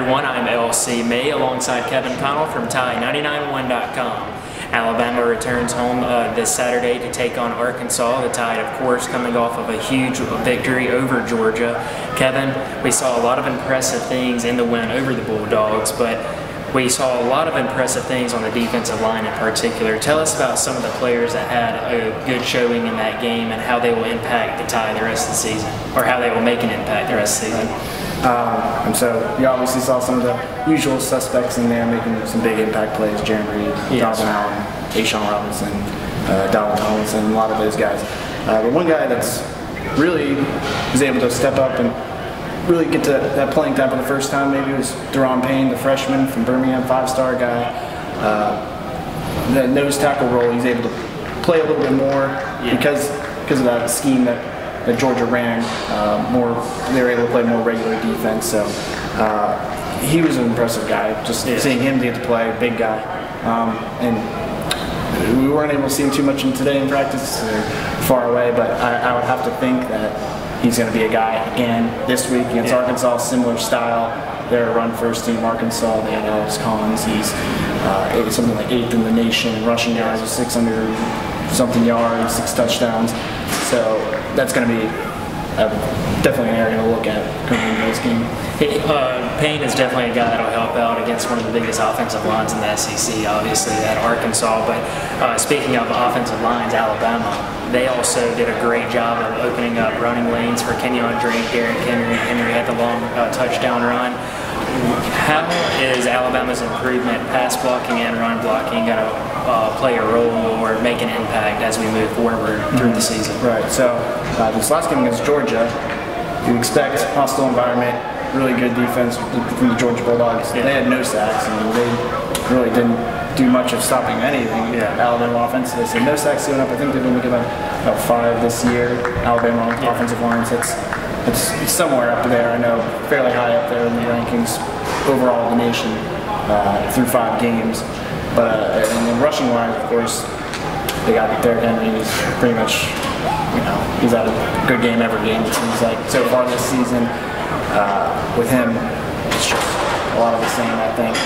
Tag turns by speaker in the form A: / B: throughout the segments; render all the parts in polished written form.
A: everyone, I'm LC May alongside Kevin Connell from Tide991.com. Alabama returns home this Saturday to take on Arkansas. The Tide, of course, coming off of a huge victory over Georgia. Kevin, we saw a lot of impressive things in the win over the Bulldogs, but we saw a lot of impressive things on the defensive line in particular. Tell us about some of the players that had a good showing in that game and how they will impact the Tide the rest of the season, or how they will make an impact the rest of the season.
B: And so you obviously saw some of the usual suspects in there making some big impact plays. Jeremy Reed,
A: yes.
B: Donovan Allen, Ashawn Robinson, Donald Tomlinson, a lot of those guys. But one guy that's really was able to step up and really get to that playing time for the first time maybe was Deron Payne, the freshman from Birmingham, 5-star guy. The nose tackle role, he's able to play a little bit more because of that scheme that Georgia ran. They were able to play more regular defense. So he was an impressive guy. Just seeing him get to play, big guy. And we weren't able to see him too much today in practice, far away. But I would have to think that he's going to be a guy again this week against Arkansas. Similar style. They're a run-first team. Arkansas, they had Alex Collins. He's something like 8th in the nation rushing yards with 600-something yards, 6 touchdowns. So that's going to be definitely an area to look at coming into this game.
A: Payne is definitely a guy that will help out against one of the biggest offensive lines in the SEC, obviously, at Arkansas. But speaking of offensive lines, Alabama, they also did a great job of opening up running lanes for Kenyon Drake. Derrick Henry had the long touchdown run. How is Alabama's improvement, pass blocking and run blocking, going to play a role or make an impact as we move forward through the season?
B: Right. So this last game against Georgia, you expect hostile environment, really good defense from the Georgia Bulldogs. They had no sacks. I mean, they really didn't do much of stopping anything. Alabama offense. They said no sacks going up. I think they've been making about 5 this year. Alabama offensive lines. It's somewhere up there. I know, fairly high up there in the rankings overall of the nation through 5 games. But and then rushing wise, of course, they got Derrick Henry. He's pretty much, he's had a good game every game. It seems like so far this season. With him, it's just a lot of the same. I think.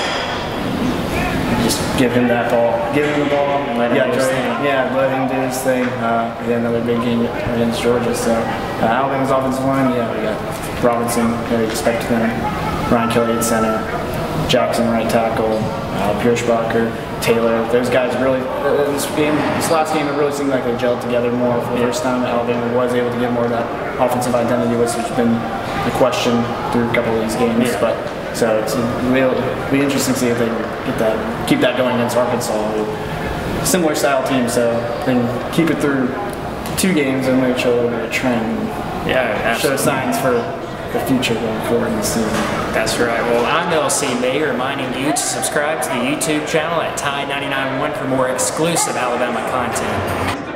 B: Just give him that ball, give him the ball, and let him do his thing. Let him do his thing. We had another big game against Georgia. So Alabama's offensive line, we got Robinson, very expect him. Ryan Kelly at center, Jackson right tackle, Pierschbacher, Taylor. Those guys really, this last game, it really seemed like they gelled together more for the first time. Alabama was able to get more of that offensive identity, which has been the question through a couple of these games. But so it'll be interesting to see if they can keep that going against Arkansas. Similar style team, so they can keep it through 2 games and maybe show a little bit of trend. Show signs for the future going forward in the season.
A: That's right. Well, I'm LC May, reminding you to subscribe to the YouTube channel at Tide991 for more exclusive Alabama content.